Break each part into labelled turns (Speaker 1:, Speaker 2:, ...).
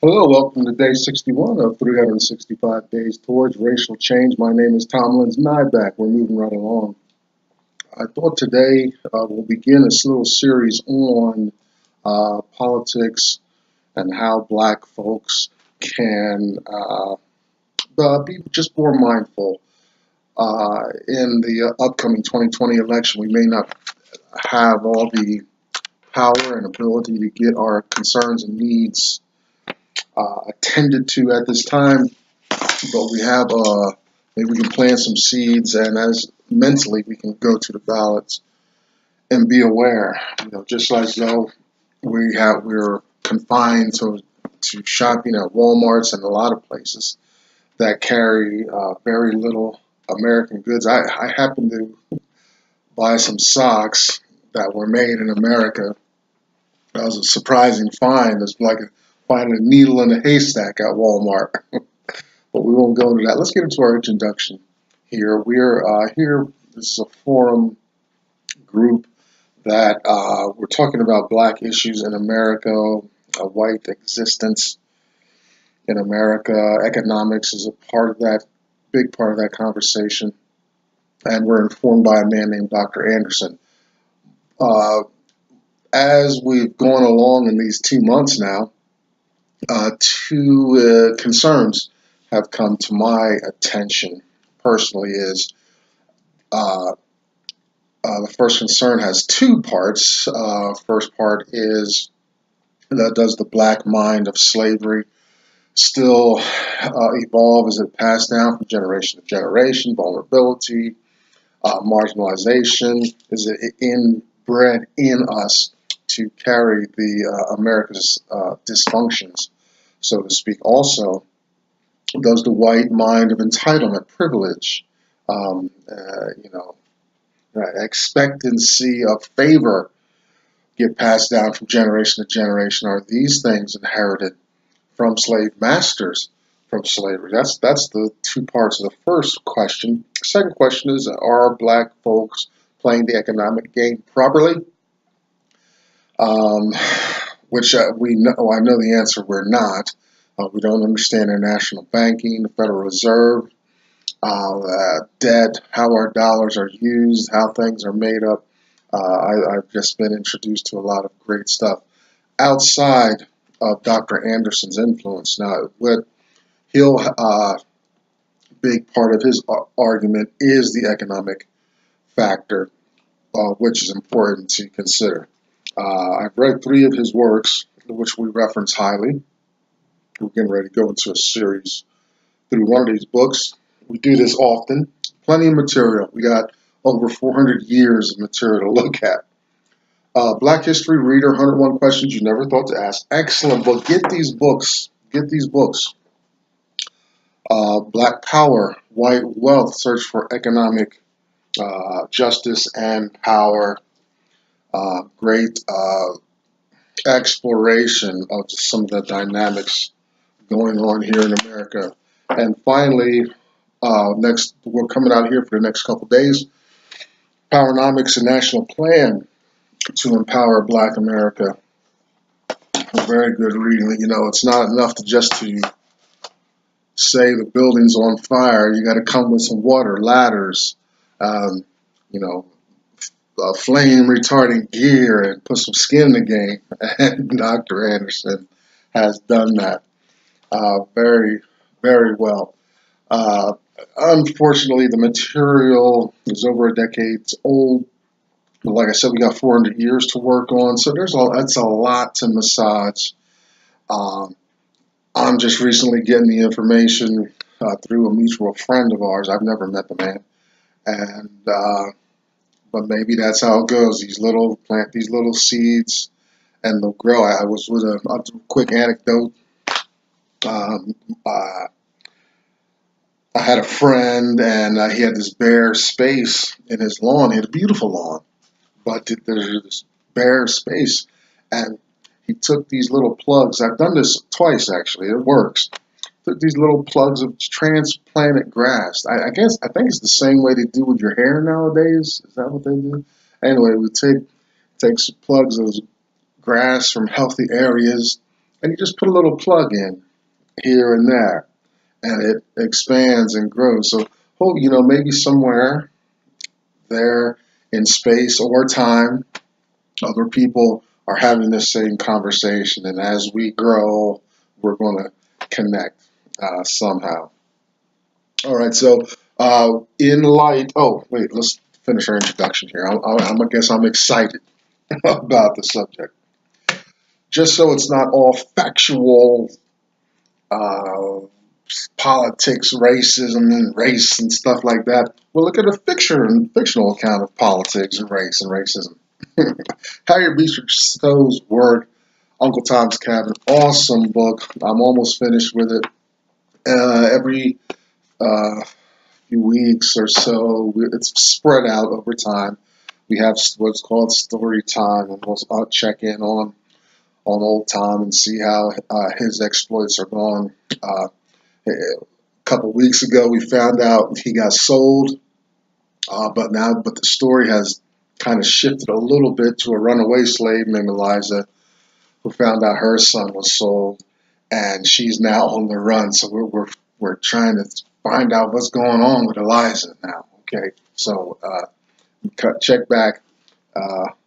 Speaker 1: Hello, welcome to day 61 of 365 days towards racial change. My name is Tom Nyback. We're moving right along. I thought today we'll begin this little series on politics and how black folks can be just more mindful. In the upcoming 2020 election, we may not have all the power and ability to get our concerns and needs attended to at this time, but we have maybe we can plant some seeds, and as mentally we can go to the ballots and be aware, just like though we're confined to shopping at Walmarts and a lot of places that carry very little American goods. I happen to buy some socks that were made in America. That was a surprising find. It's like finding a needle in a haystack at Walmart. But we won't go into that. Let's get into our introduction here. We're here. This is a forum group that we're talking about black issues in America, white existence in America. Economics is a part of that, big part of that conversation. And we're informed by a man named Dr. Anderson. As we've gone along in these 2 months now, two concerns have come to my attention personally. Is the first concern has two parts. First part is that does the black mind of slavery still evolve? Is it passed down from generation to generation? Vulnerability, marginalization, is it inbred in us to carry the America's dysfunctions, so to speak? Also, does the white mind of entitlement, privilege, expectancy of favor get passed down from generation to generation? Are these things inherited from slave masters from slavery? That's the two parts of the first question. The second question is, are black folks playing the economic game properly? Which we know. I know the answer, we're not. We don't understand international banking, the Federal Reserve, debt, how our dollars are used, how things are made up. I've just been introduced to a lot of great stuff outside of Dr. Anderson's influence. Now, what he'll big part of his argument is the economic factor, which is important to consider. I've read 3 of his works, which we reference highly. We're getting ready to go into a series through one of these books. We do this often. Plenty of material. We got over 400 years of material to look at. Black History Reader, 101 Questions You Never Thought to Ask. Excellent book. Get these books. Get these books. Black Power, White Wealth, Search for Economic Justice and Power. Great exploration of some of the dynamics going on here in America. And finally, we're coming out here for the next couple days, PowerNomics, a national plan to empower Black America. A very good reading. It's not enough to say the building's on fire. You got to come with some water, ladders, flame retarding gear, and put some skin in the game. And Dr. Anderson has done that very, very well. Unfortunately, the material is over a decade old. Like I said, we got 400 years to work on, so that's a lot to massage. I'm just recently getting the information through a mutual friend of ours. I've never met the man, and but maybe that's how it goes. Plant these little seeds, and they'll grow. I was with a quick anecdote. I had a friend, and he had this bare space in his lawn. He had a beautiful lawn, but there's this bare space, and he took these little plugs. I've done this twice, actually. It works. Took these little plugs of transplanted grass. I think it's the same way they do with your hair nowadays. Is that what they do? Anyway, we take some plugs of grass from healthy areas and you just put a little plug in here and there, and it expands and grows. So, maybe somewhere there in space or time, other people are having the same conversation, and as we grow, we're going to connect somehow. All right, so in light, oh, wait, let's finish our introduction here. I guess I'm excited about the subject. Just so it's not all factual uh, politics, racism, and race and stuff like that, we'll look at a fictional account of politics and race and racism. Harriet Beecher Stowe's work, Uncle Tom's Cabin, awesome book. I'm almost finished with it. Every few weeks or so, it's spread out over time. We have what's called story time, and we'll check in on old Tom and see how his exploits are going. A couple weeks ago, we found out he got sold, but the story has kind of shifted a little bit to a runaway slave named Eliza, who found out her son was sold, and she's now on the run. So we're trying to find out what's going on with Eliza now. Okay, so check back.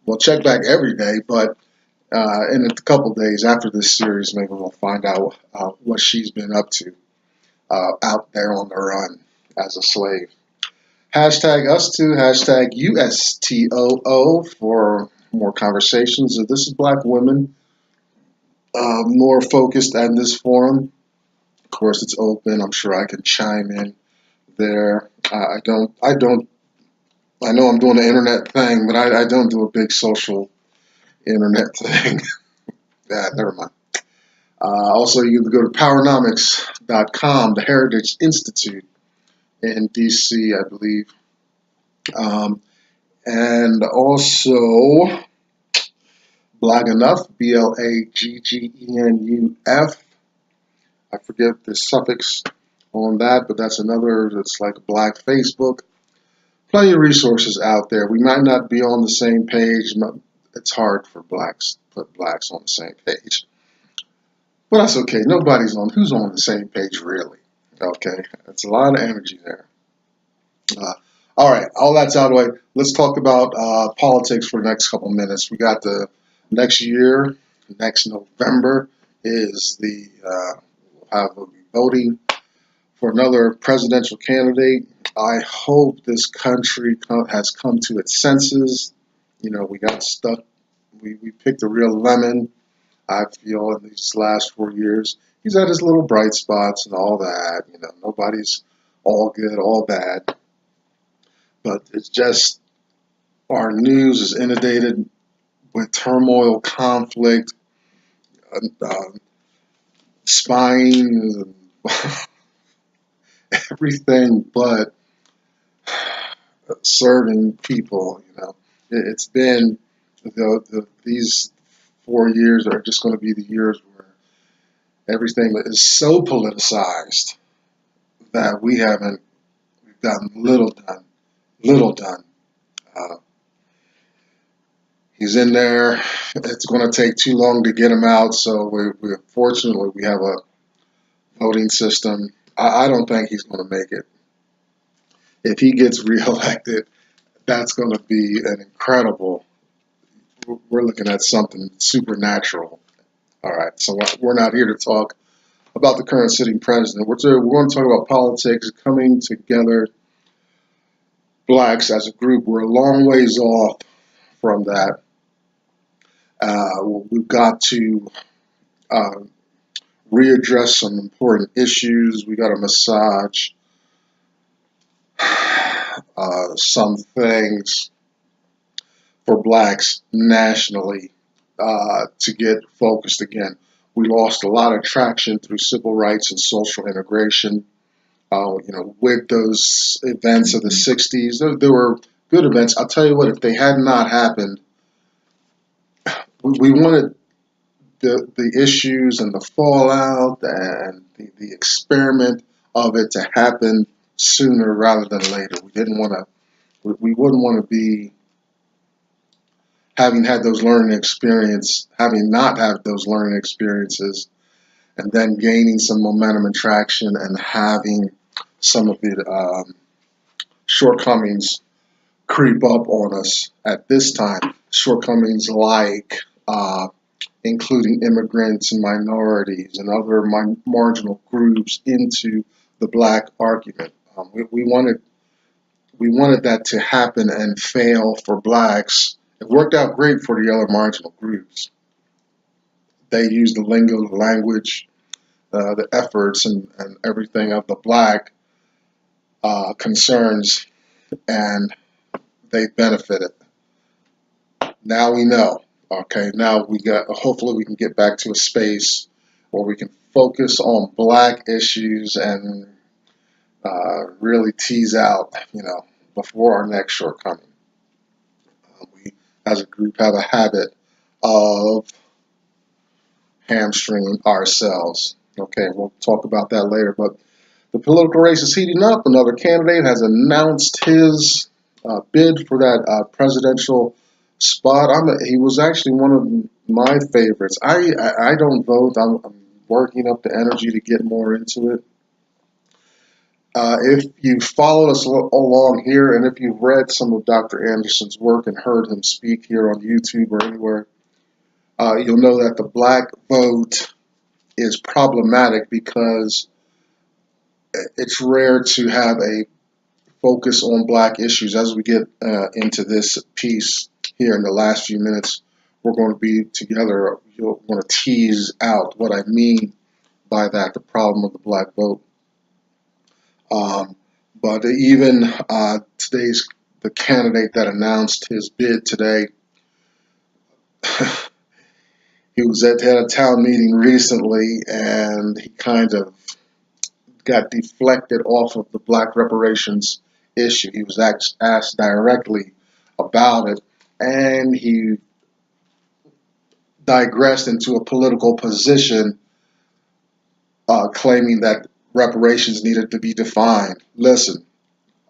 Speaker 1: We'll check back every day, but in a couple days after this series, maybe we'll find out what she's been up to out there on the run as a slave. Hashtag us too, hashtag USTOO for more conversations. This is Black Women, more focused at this forum. Of course, it's open. I'm sure I can chime in there. I know I'm doing the internet thing, but I don't do a big social internet thing. Never mind. Also, you can go to PowerNomics.com, the Heritage Institute in DC, I believe. And also, Black Enough, BLAGGENUF. I forget the suffix on that, but that's it's like a Black Facebook. Plenty of resources out there. We might not be on the same page. It's hard for blacks to put blacks on the same page. But that's okay. Who's on the same page really? Okay, that's a lot of energy there. All right, all that's out of the way. Let's talk about politics for the next couple minutes. We got the next year, next November is we'll be voting for another presidential candidate. I hope this country has come to its senses. We got stuck. We picked a real lemon, I feel, in these last 4 years. He's had his little bright spots and all that. Nobody's all good, all bad. But it's just our news is inundated with turmoil, conflict, spying, everything but serving people. It's been these 4 years are just going to be the years where everything is so politicized that we've gotten little done. He's in there. It's going to take too long to get him out. So fortunately we have a voting system. I don't think he's going to make it. If he gets reelected, that's going to be an incredible. We're looking at something supernatural. All right. So we're not here to talk about the current sitting president. We're going to talk about politics, coming together. Blacks as a group, we're a long ways off from that. We've got to readdress some important issues. We got to massage some things for blacks nationally to get focused again. We lost a lot of traction through civil rights and social integration. With those events of the 60s, there were good events. I'll tell you what, if they had not happened, we wanted the issues and the fallout and the experiment of it to happen sooner rather than later. We wouldn't want to having had those learning experience, having not had those learning experiences, and then gaining some momentum and traction and having some of the shortcomings creep up on us at this time. Shortcomings like including immigrants and minorities and other marginal groups into the black argument. We wanted that to happen and fail for blacks. It worked out great for the other marginal groups. They used the lingo, the language, the efforts, and everything of the black concerns, and they benefited. Now we know. Okay, now hopefully we can get back to a space where we can focus on black issues and really tease out, before our next shortcoming. We, as a group, have a habit of hamstringing ourselves. Okay, we'll talk about that later, but the political race is heating up. Another candidate has announced his bid for that presidential spot. He was actually one of my favorites. I don't vote. I'm working up the energy to get more into it. If you followed us along here, and if you've read some of Dr. Anderson's work and heard him speak here on YouTube or anywhere, you'll know that the black vote is problematic because it's rare to have a focus on black issues. As we get into this piece here in the last few minutes, we're going to be together. You'll want to tease out what I mean by that, the problem of the black vote. But even the candidate that announced his bid today, he was at a town meeting recently, and he kind of got deflected off of the black reparations issue. He was asked directly about it, and he digressed into a political position, claiming that reparations needed to be defined. Listen,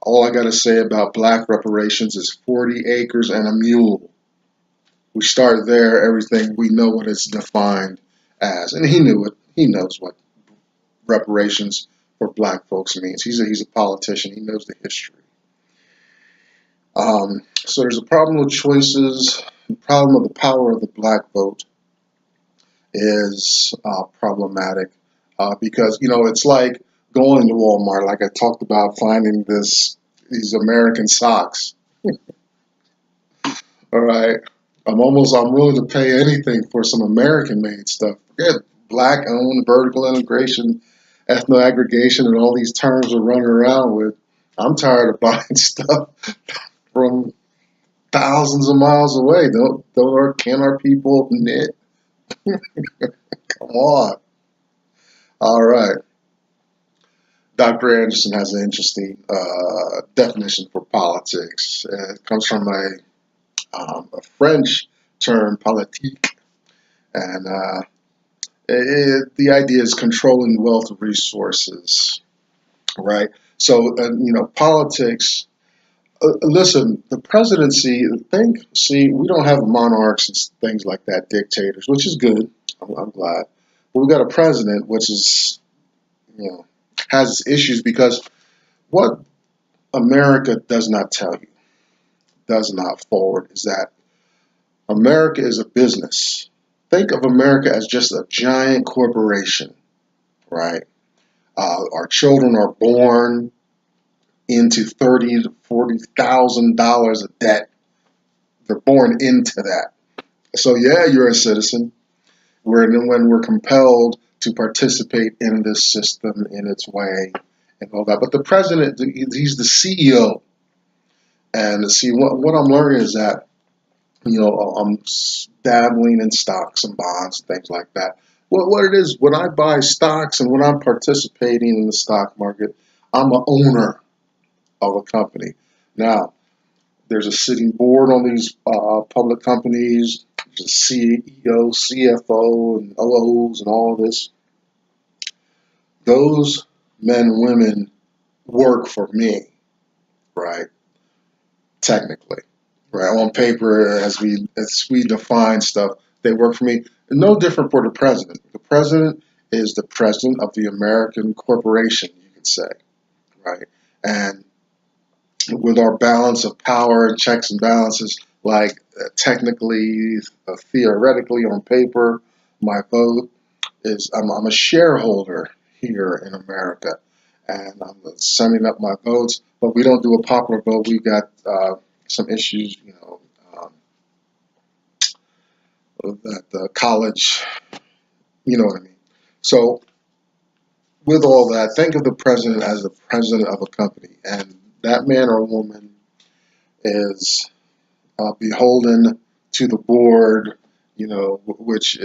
Speaker 1: all I got to say about black reparations is 40 acres and a mule. We start there, everything, we know what it's defined as. And he knew it. He knows what reparations for black folks means. He's a politician. He knows the history. So there's a problem with choices. The problem of the power of the black vote is problematic because, it's like going to Walmart, like I talked about, finding these American socks. All right. I'm willing to pay anything for some American-made stuff. Forget black-owned, vertical integration, ethno-aggregation, and all these terms we're running around with. I'm tired of buying stuff from thousands of miles away. Can our people knit? Come on. All right. Dr. Anderson has an interesting definition for politics. It comes from a French term, politique, and the idea is controlling wealth resources, right? So, politics. Listen, the presidency. We don't have monarchs and things like that, dictators, which is good. I'm glad, but we got a president, which is, has its issues because what America does not tell you, does not forward, is that America is a business. Think of America as just a giant corporation, right? Our children are born into $30,000 to $40,000 of debt. They're born into that. So yeah, you're a citizen. When we're compelled to participate in this system in its way and all that. But the president, he's the CEO. And see, what I'm learning is that, I'm dabbling in stocks and bonds and things like that. What it is, when I buy stocks and when I'm participating in the stock market, I'm an owner of a company. Now, there's a sitting board on these public companies. There's a CEO, CFO, and OOs and all of this. Those men and women work for me, right? Technically, right? On paper, as we define stuff, they work for me. No different for the president. The president is the president of the American corporation, you could say, right? And with our balance of power, checks and balances, like technically, theoretically, on paper, my vote is I'm a shareholder here in America, and I'm sending up my votes. But we don't do a popular vote. We've got some issues, that the college, you know what I mean. So with all that, think of the president as the president of a company, and that man or woman is beholden to the board, which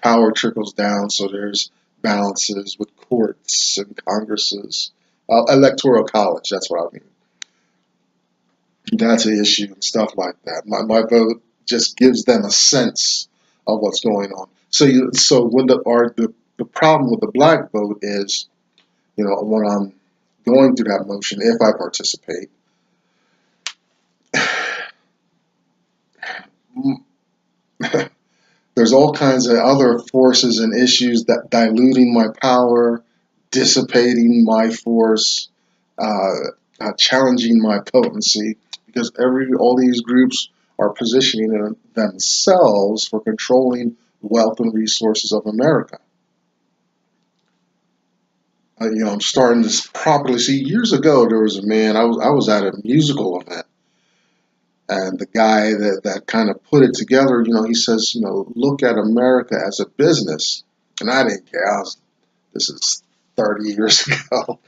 Speaker 1: power trickles down. So there's balances with courts and congresses, electoral college. That's what I mean. That's an issue and stuff like that. My vote just gives them a sense of what's going on. So when the problem with the black vote is, when I'm going through that motion, if I participate, there's all kinds of other forces and issues that diluting my power, dissipating my force, challenging my potency, because all these groups are positioning themselves for controlling wealth and resources of America. I'm starting to properly see. Years ago, there was a man. I was at a musical event, and the guy that kind of put it together, he says, look at America as a business. And I didn't care. This is 30 years ago.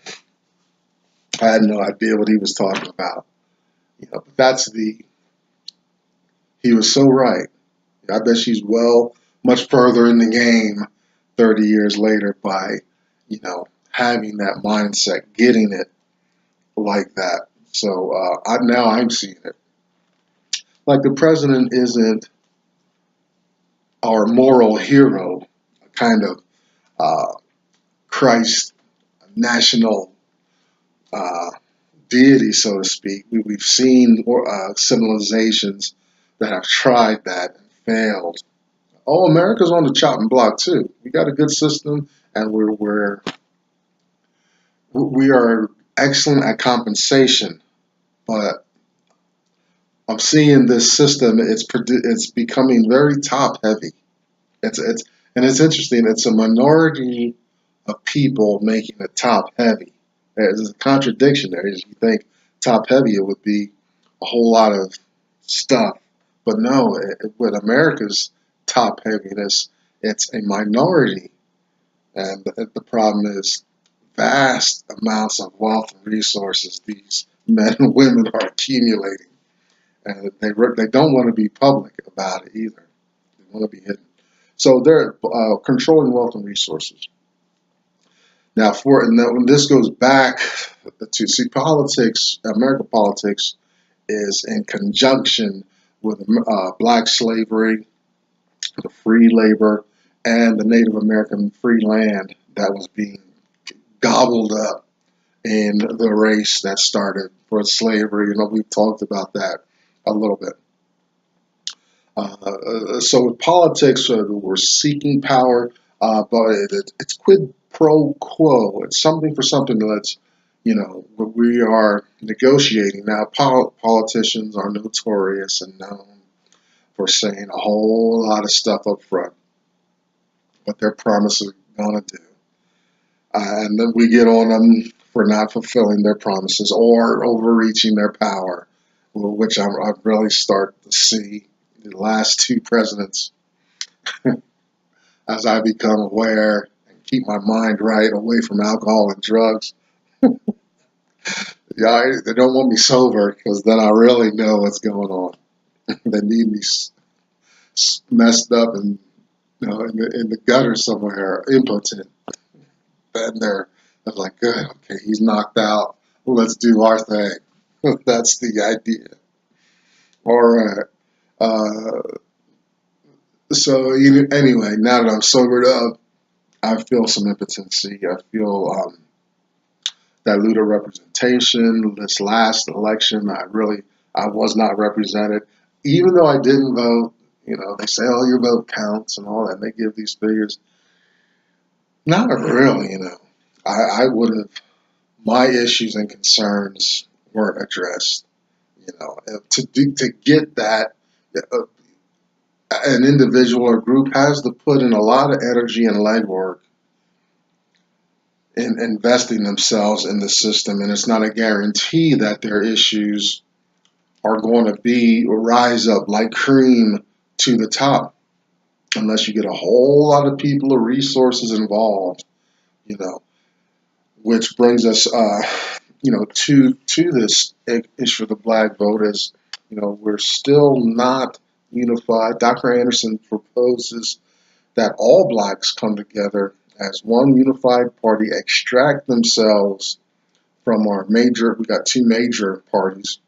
Speaker 1: I had no idea what he was talking about. But he was so right. I bet she's much further in the game 30 years later by, having that mindset, getting it like that. So now I'm seeing it. Like the president isn't our moral hero, kind of Christ, national deity, so to speak. We've seen civilizations that have tried that and failed. Oh, America's on the chopping block too. We got a good system, and we are excellent at compensation, but I'm seeing this system. It's becoming very top heavy. It's interesting. It's a minority of people making it top heavy. There's a contradiction there. You think top heavy, it would be a whole lot of stuff, but no. With America's top heaviness, it's a minority, and the problem is vast amounts of wealth and resources these men and women are accumulating, and they don't want to be public about it either. They want to be hidden. So they're controlling wealth and resources. Now, when this goes back to see politics, American politics is in conjunction with black slavery, the free labor, and the Native American free land that was being gobbled up in the race that started for slavery. We've talked about that a little bit. So with politics, we're seeking power, but it's quid pro quo. It's something for something that's, we are negotiating. Now, politicians are notorious and known for saying a whole lot of stuff up front, what their promises are going to do. And then we get on them for not fulfilling their promises or overreaching their power, which I really start to see the last two presidents as I become aware and keep my mind right away from alcohol and drugs. Yeah, they don't want me sober because then I really know what's going on. They need me messed up and in the gutter somewhere, impotent. And they're like, good, okay, he's knocked out. Well, let's do our thing. That's the idea. All right. So anyway, now that I'm sobered up, I feel some impotency. I feel diluted representation. This last election, I really I was not represented, even though I didn't vote. You know, they say, "Oh, your vote counts" and all that. And they give these figures. Not really, you know. I would have. My issues and concerns weren't addressed. You know, to get that, uh, an individual or group has to put in a lot of energy and legwork in investing themselves in the system, and it's not a guarantee that their issues are going to be rise up like cream to the top unless you get a whole lot of people or resources involved. You know, which brings us, you know, to this issue of the black vote is, you know, we're still not unified. Dr. Anderson proposes that all blacks come together as one unified party, extract themselves from our major, we got two major parties,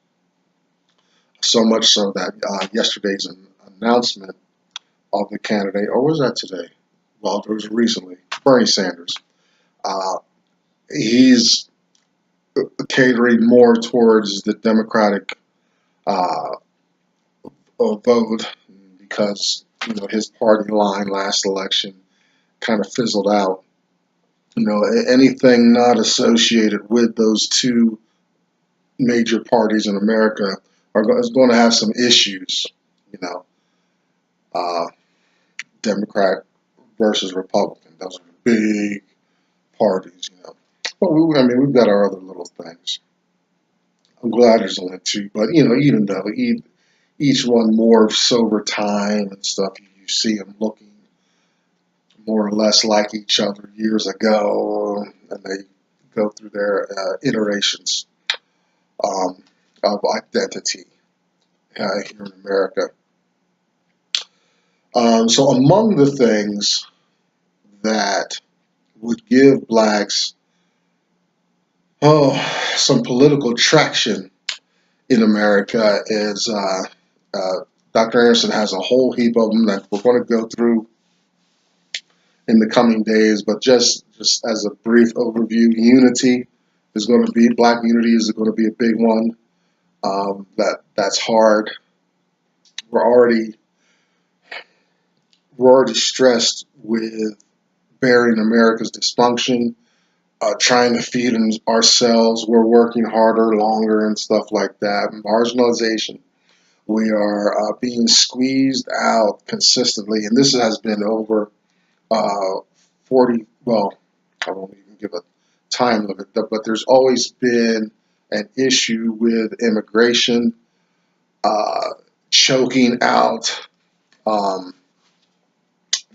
Speaker 1: so much so that yesterday's announcement of the candidate, or was that today? Well, it was recently, Bernie Sanders. Uh, he's catering more towards the Democratic uh, vote because, you know, his party line last election kind of fizzled out. You know, anything not associated with those two major parties in America is going to have some issues. You know, uh, Democrat versus Republican; those are big parties. You know, but I mean, we've got our other little things. I'm glad there's only two, but you know, even though each one morphs over time and stuff, you see them looking more or less like each other years ago, and they go through their iterations um, of identity here in America. So among the things that would give blacks some political traction in America is Dr. Anderson has a whole heap of them that we're going to go through in the coming days, but just as a brief overview, unity is going to be, black unity is going to be a big one. That's hard. We're already stressed with bearing America's dysfunction, trying to feed ourselves. We're working harder, longer, and stuff like that. Marginalization. We are being squeezed out consistently, and this has been over 40, well, I won't even give a time limit, but there's always been an issue with immigration, choking out um,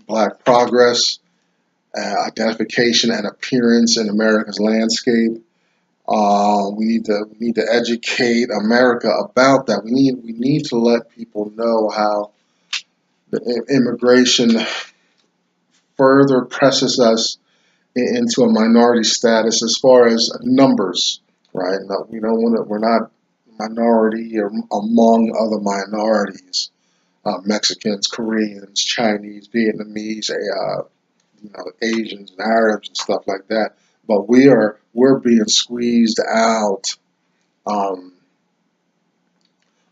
Speaker 1: black progress, identification, and appearance in America's landscape. We need to educate America about that. We need to let people know how the immigration further presses us into a minority status as far as numbers, right? No, we don't want to. We're not minority or among other minorities. Mexicans, Koreans, Chinese, Vietnamese, you know, Asians and Arabs and stuff like that. But we're being squeezed out um,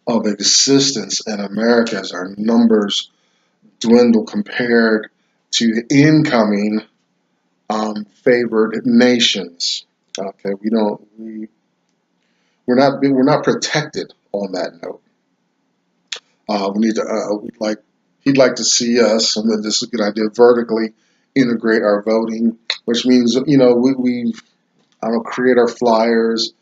Speaker 1: of existence in America as our numbers dwindle compared to incoming favored nations. Okay, we're not protected on that note. We need to he'd like to see us, and this is a good idea, vertically integrate our voting, which means, you know, we I don't know, create our flyers,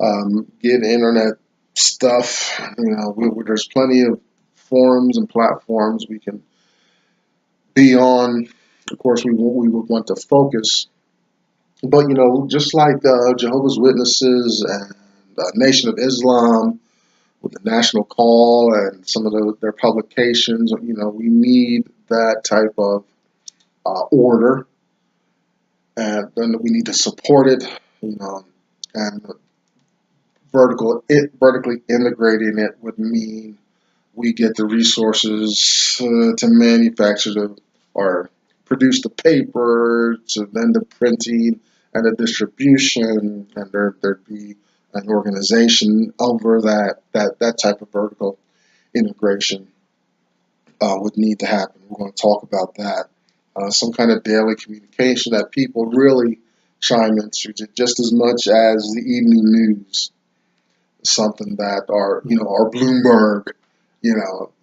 Speaker 1: get internet stuff. You know, there's plenty of forums and platforms we can be on. Of course, we would want to focus, but you know, just like Jehovah's Witnesses and Nation of Islam with the National Call and some of their publications, you know, we need that type of order, and then we need to support it. You know, and vertically integrating it would mean we get the resources to manufacture or produce the paper, to then the printing and the distribution, and there'd be an organization over that type of vertical integration would need to happen. We're going to talk about that. Some kind of daily communication that people really chime into, just as much as the evening news. Something that our Bloomberg,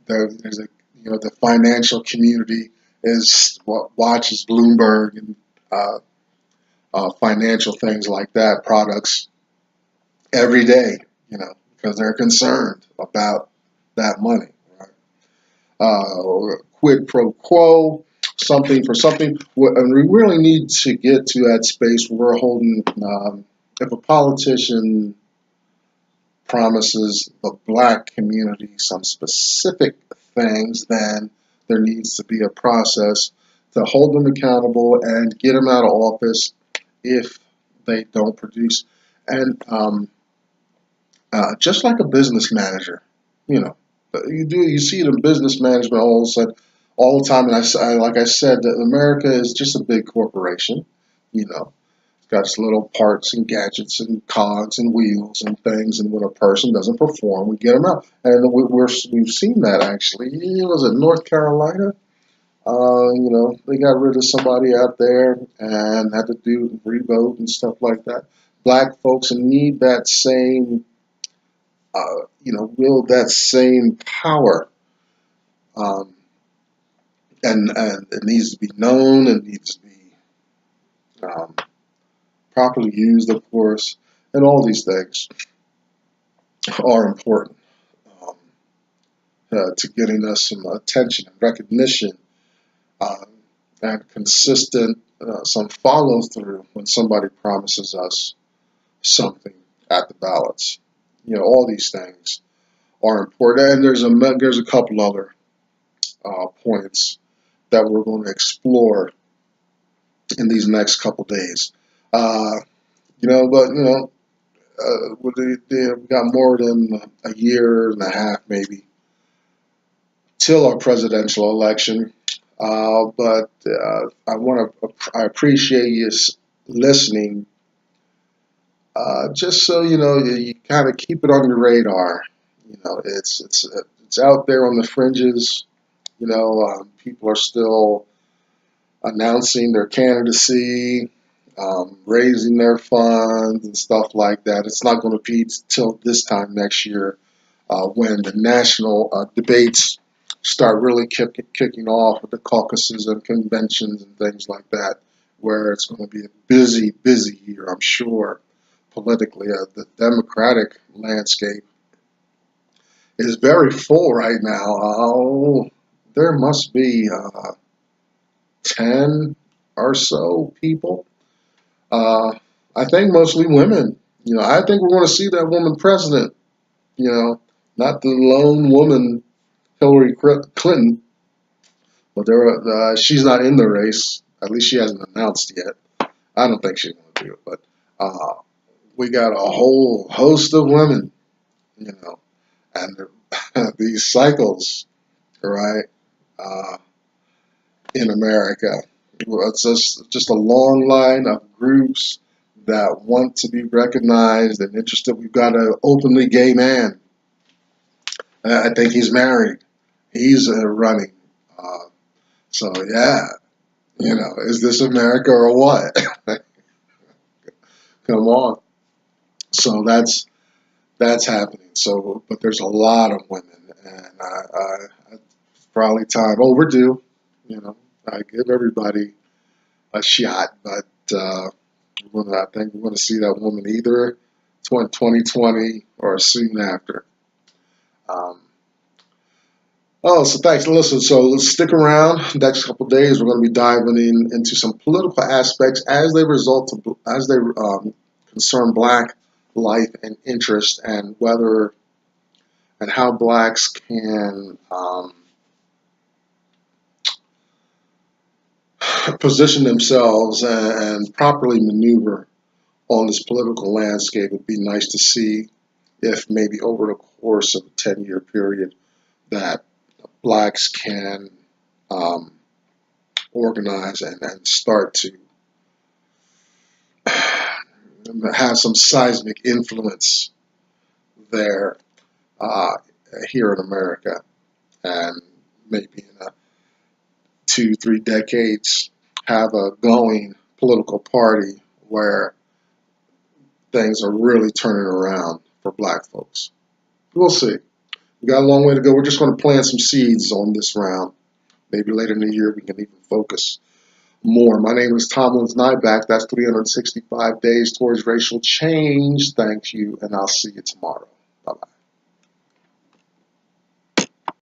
Speaker 1: there's a the financial community is what watches Bloomberg and financial things like that, products every day, because they're concerned about that money, right? Quid pro quo, something for something, and we really need to get to that space where we're holding. If a politician promises the black community some specific things, then there needs to be a process to hold them accountable and get them out of office if they don't produce. And just like a business manager, you see it in business management all the time. And like I said, that America is just a big corporation, got its little parts and gadgets and cogs and wheels and things, and when a person doesn't perform, we get them out. And we've seen that actually. Was it North Carolina? They got rid of somebody out there and had to do revote and stuff like that. Black folks need that same, wield that same power, and it needs to be known. It needs to be properly used, of course, and all these things are important to getting us some attention and recognition and consistent, some follow through when somebody promises us something at the ballots. All these things are important, and there's a couple other points that we're going to explore in these next couple days. We got more than a year and a half, maybe, till our presidential election. But I appreciate you listening, just so you kind of keep it on your radar. It's out there on the fringes. People are still announcing their candidacy, raising their funds and stuff like that. It's not going to be till this time next year when the national debates start really kicking off with the caucuses and conventions and things like that, where it's going to be a busy, busy year, I'm sure, politically. The Democratic landscape is very full right now. There must be 10 or so people. I think mostly women. I think we're going to see that woman president. Not the lone woman, Hillary Clinton, but she's not in the race. At least she hasn't announced yet. I don't think she's going to do it. But we got a whole host of women, and these cycles, right, in America. It's just a long line of groups that want to be recognized and interested. We've got an openly gay man. I think he's married. He's running. So yeah, is this America or what? Come on. So that's happening. So, but there's a lot of women, and it's probably time overdue. I give everybody a shot, but I think we're going to see that woman either 2020 or soon after. So thanks. Listen, so let's stick around. Next couple of days, we're going to be diving into some political aspects as they concern Black life and interest, and whether and how Blacks can position themselves and properly maneuver on this political landscape. It would be nice to see if maybe over the course of a 10-year period that Blacks can organize and start to has some seismic influence there here in America, and maybe in 2-3 decades have a going political party where things are really turning around for black folks. We'll see. We got a long way to go. We're just going to plant some seeds on this round. Maybe later in the year we can even focus more. My name is Tomlins Nyback. That's 365 days towards racial change. Thank you, and I'll see you tomorrow.